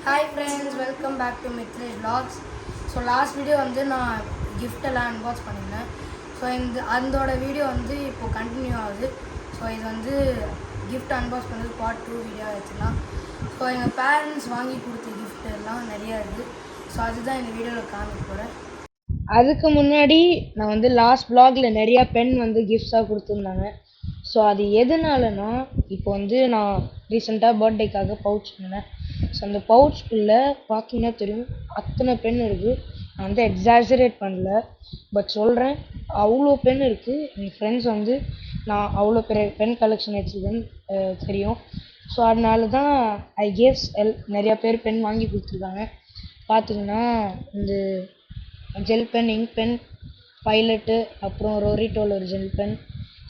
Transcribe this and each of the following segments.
Hi friends, welcome back to Mithrish Vlogs. So last video வந்து நான் கிஃப்டெல்லாம் unbox பண்ணியிருந்தேன். So அதோட வீடியோ வந்து இப்போது கண்டினியூ ஆகுது. ஸோ இது வந்து கிஃப்ட் அன்பாக்ஸ் பண்ணுறது பார்ட் 2 வீடியோ வச்சுக்கலாம். ஸோ எங்கள் பேரண்ட்ஸ் வாங்கி கொடுத்த கிஃப்ட் எல்லாம் நிறையா இருக்குது. ஸோ அதுதான் இந்த வீடியோவில் காமிக்க போகிறேன். அதுக்கு முன்னாடி நான் வந்து லாஸ்ட் வ்ளாகில் நிறையா பென் வந்து கிஃப்ட்ஸாக கொடுத்துருந்தாங்க. ஸோ அது எதனாலனா இப்போ வந்து நான் ரீசெண்டாக பர்த்டேக்காக பவுச் பண்ணேன். ஸோ அந்த பவுச்சுக்குள்ளே பார்த்தீங்கன்னா தெரியும் அத்தனை பென் இருக்குது. நான் வந்து எக்ஸாஜரேட் பண்ணல, பட் சொல்கிறேன் அவ்வளோ பென் இருக்குது. என் ஃப்ரெண்ட்ஸ் வந்து நான் அவ்வளோ பெரிய பென் கலெக்ஷன் வச்சுருக்கேன்னு தெரியும். ஸோ அதனால தான் நிறையா பேர் பென் வாங்கி கொடுத்துருக்காங்க. பார்த்தீங்கன்னா இந்த gel pen, ink pen, pilot, அப்புறம் ரோரிட்டோவில் ஒரு ஜெல் பென்,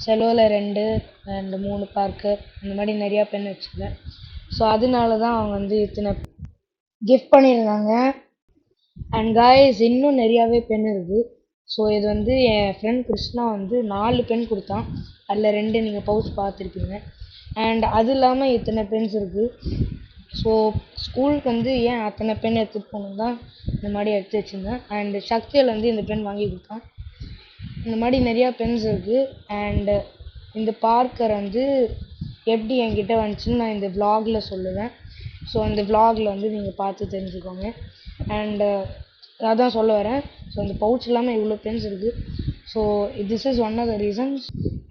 செலோவில் 2 அண்ட் 3 பார்க்கர், இந்த மாதிரி நிறையா பென் வச்சுருக்கேன். ஸோ அதனால தான் அவங்க வந்து இத்தனை கிஃப்ட் பண்ணியிருந்தாங்க. அண்ட் காய்ஸ் இன்னும் நிறையாவே பென் இருக்குது. ஸோ இது வந்து என் ஃப்ரெண்ட் கிருஷ்ணா வந்து 4 பென் கொடுத்தான். அதில் 2 நீங்கள் பவுச் பார்த்துருப்பீங்க. அண்ட் அது இல்லாமல் இத்தனை பென்ஸ் இருக்குது. ஸோ ஸ்கூலுக்கு வந்து ஏன் அத்தனை பென் எடுத்துகிட்டு போகணும் தான் இந்த மாதிரி எடுத்து வச்சுருந்தேன். அண்டு சக்தியில் வந்து இந்த பென் வாங்கி கொடுத்தான். இந்த மாதிரி நிறையா பென்ஸ் இருக்குது. அண்டு இந்த பார்க்கர் வந்து எப்படி என்கிட்ட வந்துச்சுன்னு நான் இந்த வ்ளாகில் சொல்லுவேன். ஸோ இந்த வ்ளாகில் வந்து நீங்கள் பார்த்து தெரிஞ்சுக்கோங்க. அண்டு அதான் சொல்ல வரேன். ஸோ இந்த பவுச் இல்லாமல் இவ்வளோ பென்ஸ் இருக்குது. So this is one of the reasons.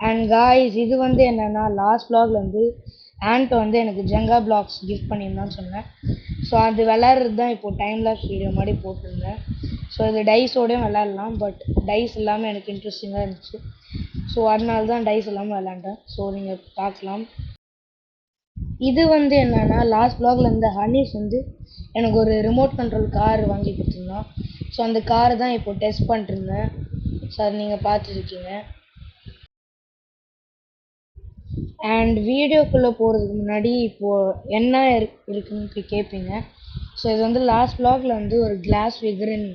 And guys இது வந்து என்னென்னா லாஸ்ட் வ்ளாகில் வந்து ஆண்ட் வந்து எனக்கு ஜெங்கா பிளாக்ஸ் கிஃப்ட் பண்ணியிருந்தான்னு சொன்னேன். ஸோ அது விளாட்றது தான் இப்போது டைம் லாப்ஸ் வீடியோ மாதிரி போட்டிருந்தேன். ஸோ இது டைஸோடையும் விளாட்லாம், பட் டைஸ் இல்லாமல் எனக்கு இன்ட்ரெஸ்டிங்காக இருந்துச்சு. ஸோ அதனால தான் டைஸ் இல்லாமல் விளாண்டேன். ஸோ நீங்கள் பார்க்கலாம். இது வந்து என்னென்னா லாஸ்ட் வ்ளாகில் இருந்த ஹனீஸ் வந்து எனக்கு ஒரு ரிமோட் கண்ட்ரோல் கார் வாங்கி கொடுத்துருந்தான். ஸோ அந்த காரை தான் இப்போ டெஸ்ட் பண்ணிட்டுருந்தேன். ஸோ அது நீங்கள் பார்த்துருக்கீங்க. அண்ட் வீடியோக்குள்ளே போகிறதுக்கு முன்னாடி இப்போது என்ன இருக்குன்னு கேட்பீங்க. ஸோ இது வந்து லாஸ்ட் வ்ளாகில் வந்து ஒரு கிளாஸ் விகரின்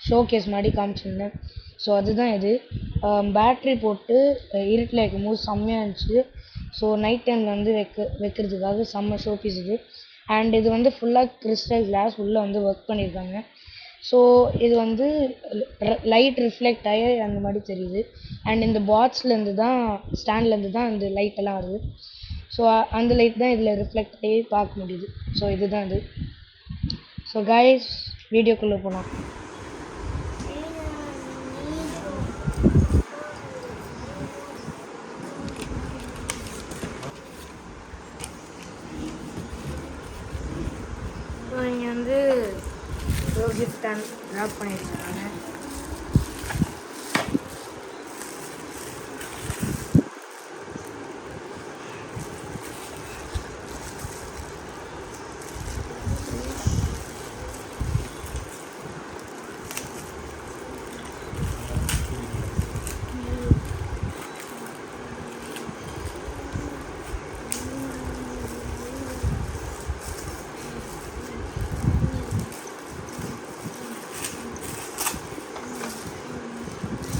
ஷோகேஸ் மாதிரி காமிச்சிருந்தேன். ஸோ அதுதான் இது. பேட்ரி போட்டு இருட்டில் வைக்கும்போது செம்மையாக இருந்துச்சு. ஸோ நைட் டைமில் வந்து வைக்கிறதுக்காக செம்ம ஷோ பீஸ் இது. அண்ட் இது வந்து ஃபுல்லாக கிறிஸ்டல் கிளாஸ் உள்ளே வந்து ஒர்க் பண்ணியிருக்காங்க. ஸோ இது வந்து லைட் ரிஃப்ளெக்ட் ஆகி அந்த மாதிரி தெரியுது. அண்ட் இந்த பாக்ஸ்லேருந்து தான் ஸ்டாண்ட்லேருந்து தான் இந்த லைட்டெல்லாம் வருது. ஸோ அந்த லைட் தான் இதில் ரிஃப்ளெக்ட் ஆகி பார்க்க முடியுது. ஸோ இதுதான் இது. ஸோ கைஸ் வீடியோக்குள்ளே போகலாம். ஸோ இங்கே வந்து கிஃப்ட் ட்ராப் பண்ணியிருக்காங்க.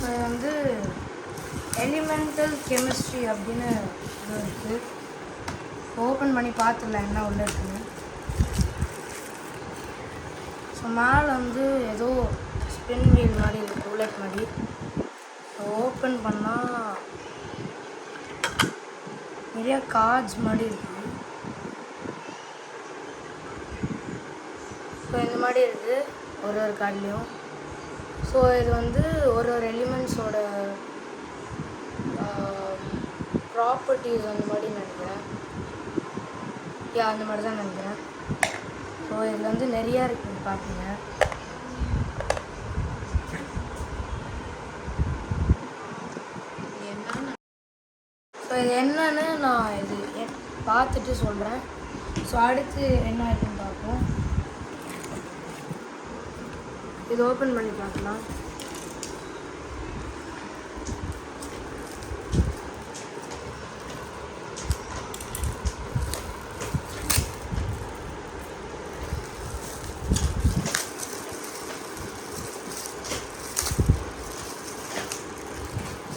இது வந்து எலிமெண்டல் கெமிஸ்ட்ரி அப்படின்னு இது இருக்குது. ஓப்பன் பண்ணி பார்த்துடலாம் என்ன உள்ள இருக்குன்னு. ஸோ மேலே வந்து ஏதோ ஸ்பின் வீல் மாதிரி இருக்குது, புல்லட் மாதிரி. ஸோ ஓப்பன் பண்ணால் நிறையா கார்ட்ஸ் மாதிரி இருக்குது. ஸோ இந்த மாதிரி இருக்குது ஒரு கார்ட்லேயும். ஸோ இது வந்து ஒரு எலிமெண்ட்ஸோட ப்ராப்பர்ட்டிஸ் அந்த மாதிரி நினைக்கிறேன். அந்த மாதிரி தான் நினைக்கிறேன். ஸோ இதில் வந்து நிறையா இருக்குது பார்த்தீங்க. ஸோ இது என்னன்னு நான் இது பார்த்துட்டு சொல்கிறேன். ஸோ அடுத்து என்ன இருக்குன்னு பார்ப்போம். இது ஓப்பன் பண்ணி பார்க்கலாம்.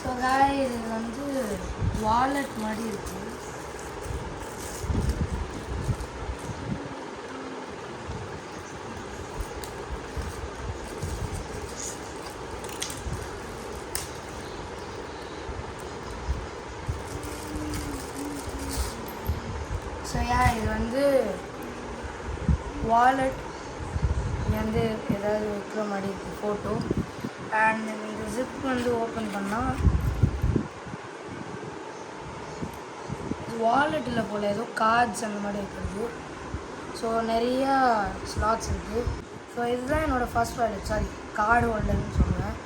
ஸோ இது வந்து வாலெட் மாதிரி இருக்குது. வாலெட் இங்கே வந்து ஏதாவது வைக்கிற மாதிரி இருக்குது ஃபோட்டோ. அண்ட் இந்த ஜிப் வந்து ஓப்பன் பண்ணால் வாலெட்டில் போல் ஏதோ கார்ட்ஸ் அந்த மாதிரி இருக்கிறது. ஸோ நிறையா ஸ்லாட்ஸ் இருக்குது. ஸோ இதுதான் என்னோடய ஃபஸ்ட் வாலெட், சாரி கார்டு ஹோல்டர்னு சொல்லுவேன்.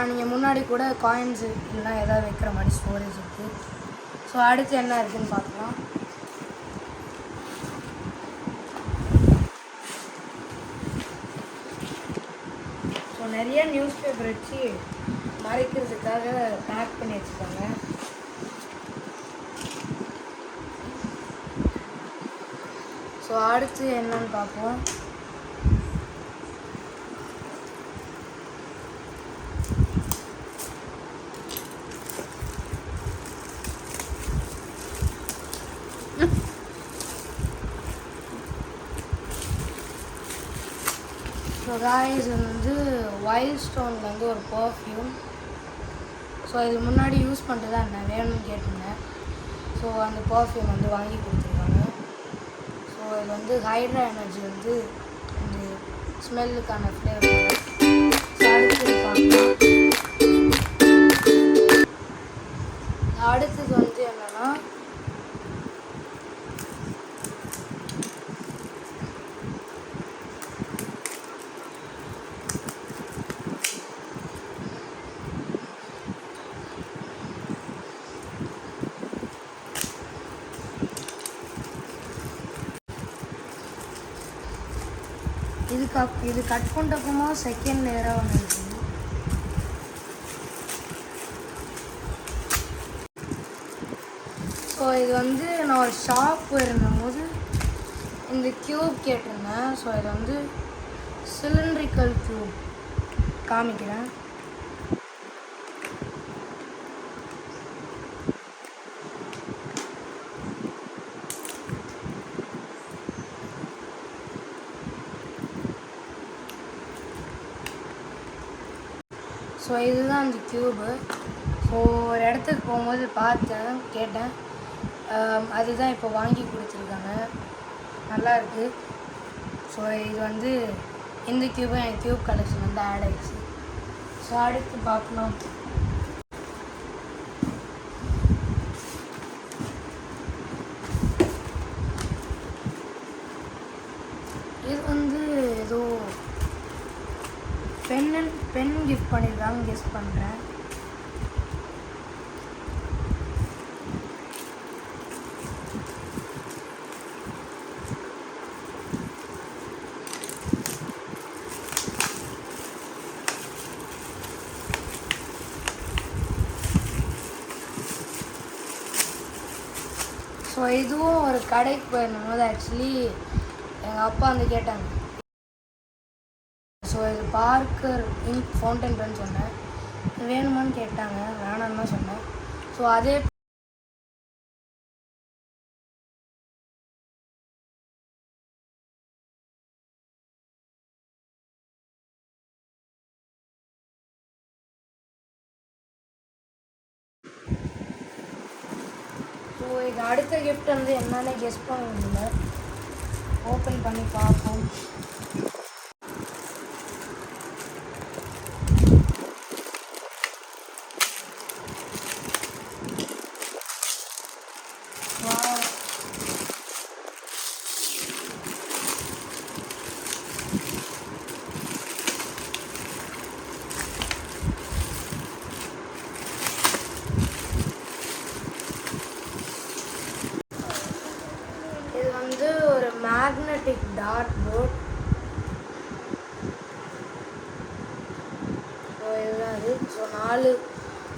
நீங்கள் முன்னாடி கூட காயின்ஸு இல்லைனா எதாவது வைக்கிற மாதிரி ஸ்டோரேஜ் இருக்குது. ஸோ அடுத்து என்ன இருக்குதுன்னு பார்க்கலாம். ஸோ நிறைய நியூஸ் பேப்பர் வச்சு மறைக்கிறதுக்காக பேக் பண்ணி வச்சுருக்காங்க. ஸோ அடுத்து என்னன்னு பார்ப்போம். ஸோ காய்ஸ் வந்து வைல்ட் ஸ்டோனில் வந்து ஒரு பர்ஃப்யூம். ஸோ இது முன்னாடி யூஸ் பண்ணிட்டு தான் என்ன வேணும்னு கேட்டிருந்தேன். ஸோ அந்த பர்ஃப்யூம் வந்து வாங்கி கொடுத்துருக்காங்க. ஸோ இது வந்து ஹைட்ரா எனர்ஜி வந்து இந்த ஸ்மெல்லுக்கான ஃப்ளேவர். ஸோ அடுத்தது பார்க்கலாம். அடுத்தது வந்து என்னென்னா இது கட் பண்ணுறப்பமா செகண்ட் லேயராக வந்துருக்கு. ஸோ இது வந்து நான் ஒரு ஷாப் இருந்தபோது இந்த க்யூப் கேட்டிருந்தேன். ஸோ இது வந்து சிலிண்ட்ரிக்கல் க்யூப் காமிக்கிறேன். ஸோ இதுதான் அந்த க்யூபு. ஸோ ஒரு இடத்துக்கு போகும்போது பார்த்தேன், கேட்டேன். அதுதான் இப்போ வாங்கி கொடுத்துருக்காங்க. நல்லாயிருக்கு. ஸோ இது வந்து இந்த க்யூபும் என் க்யூப் கலெக்ஷன் வந்து ஆட் ஆகிடுச்சு. ஸோ அடுத்து பார்க்கலாம். இது வந்து ஏதோ பென் கிஃப்ட் பண்ணியிருக்காங்க கெஸ் பண்ணுறேன். ஸோ இதுவும் ஒரு கடைக்கு போயிருந்தபோது ஆக்சுவலி எங்கள் அப்பா வந்து கேட்டாங்க. ஸோ இது பார்க்கர் இங்க் ஃபவுண்டன் பென் சொன்னேன். வேணுமான்னு கேட்டாங்க, வேணான்னு தான் சொன்னேன். ஸோ அதே ஸோ இது அடுத்த கிஃப்ட் வந்து என்னென்ன கெஸ் பண்ண முடியல. ஓப்பன் பண்ணி பார்ப்போம். இது வந்து ஒரு மேக்னெட்டிக் டார்ட் போர்ட். ஸோ இதுதான் அது. ஸோ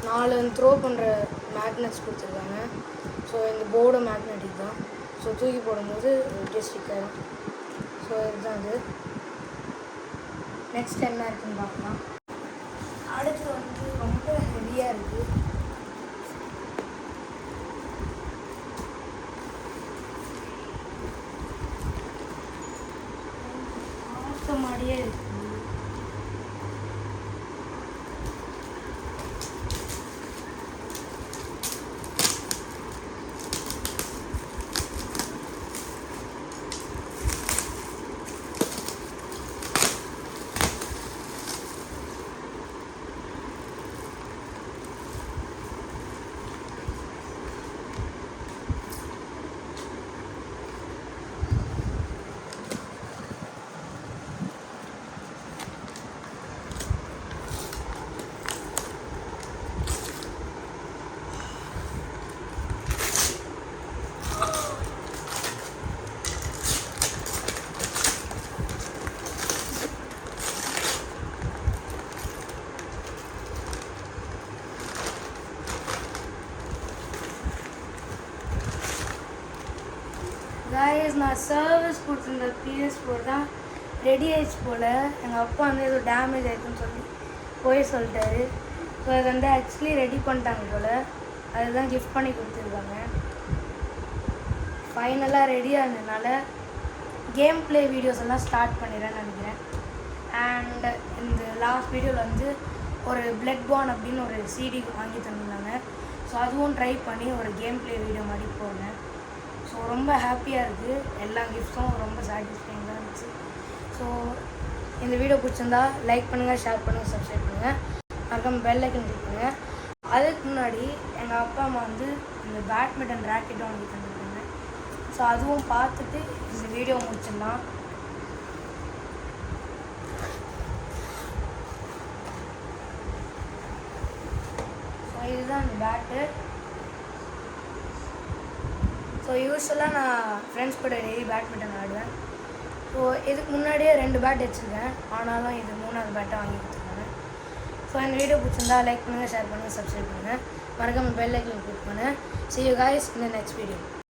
நாலு த்ரோ பண்ணுற மேக்னெட்ஸ் கொடுத்துருக்காங்க. ஸோ இந்த போர்டு மேக்னெட்டிக் தான். ஸோ தூக்கி போடும்போது ஸ்டிக் ஆகிடும். ஸோ இதுதான் அது. நெக்ஸ்ட் என்ன இருக்குன்னு பார்க்கலாம். அடுத்து வந்து ரொம்ப ஹெவியாக இருக்குது. பார்த்த மாதிரியே இருக்குது. நான் சர்வீஸ் கொடுத்துருந்த PS4 தான் ரெடி ஆயிடுச்சு போல். எங்கள் அப்பா வந்து ஏதோ டேமேஜ் ஆகிடுச்சுன்னு சொல்லி போய் சொல்லிட்டாரு. ஸோ அது வந்து ஆக்சுவலி ரெடி பண்ணிட்டாங்க போல். அதுதான் கிஃப்ட் பண்ணி கொடுத்துருக்காங்க. ஃபைனலாக ரெடியாக இருந்ததுனால கேம் ப்ளே வீடியோஸ் எல்லாம் ஸ்டார்ட் பண்ணிடுறேன்னு நினைக்கிறேன். அண்ட் இந்த லாஸ்ட் வீடியோவில் வந்து ஒரு பிளட்பார்ன் அப்படின்னு ஒரு CD வாங்கி தந்துருந்தாங்க. ஸோ அதுவும் ட்ரை பண்ணி ஒரு கேம் ப்ளே வீடியோ மாதிரி போனேன். ஸோ ரொம்ப ஹாப்பியாக இருக்குது. எல்லா கிஃப்ட்ஸும் ரொம்ப சாட்டிஸ்ஃபைங்காக இருந்துச்சு. ஸோ இந்த வீடியோ பிடிச்சிருந்தா லைக் பண்ணுங்கள், ஷேர் பண்ணுங்கள், சப்ஸ்கிரைப் பண்ணுங்கள், மறக்காம பெல் ஐக்கன் கிளிக் பண்ணுங்கள். அதுக்கு முன்னாடி எங்கள் அப்பா அம்மா வந்து இந்த பேட்மிண்டன் ராக்கெட்டும் வாங்கி தந்துருக்காங்க. ஸோ அதுவும் பார்த்துட்டு இந்த வீடியோ முடிச்சிடலாம். ஸோ இதுதான் இந்த பேட்டு. ஸோ யூஸ்வலாக நான் ஃப்ரெண்ட்ஸ் கூட டெய்லி பேட்மிண்டன் ஆடுவேன். ஸோ இதுக்கு முன்னாடியே 2 பேட் வச்சுருக்கேன். ஆனாலும் இது 3வது பேட்டை வாங்கி கொடுத்துருக்காங்க. ஸோ இந்த வீடியோ பிடிச்சிருந்தா லைக் பண்ணுங்கள், ஷேர் பண்ணுங்கள், சப்ஸ்கிரைப் பண்ணுங்கள், மறக்காம பெல் ஐக்கன் கிளிக் பண்ணுங்கள். See you guys in the next video.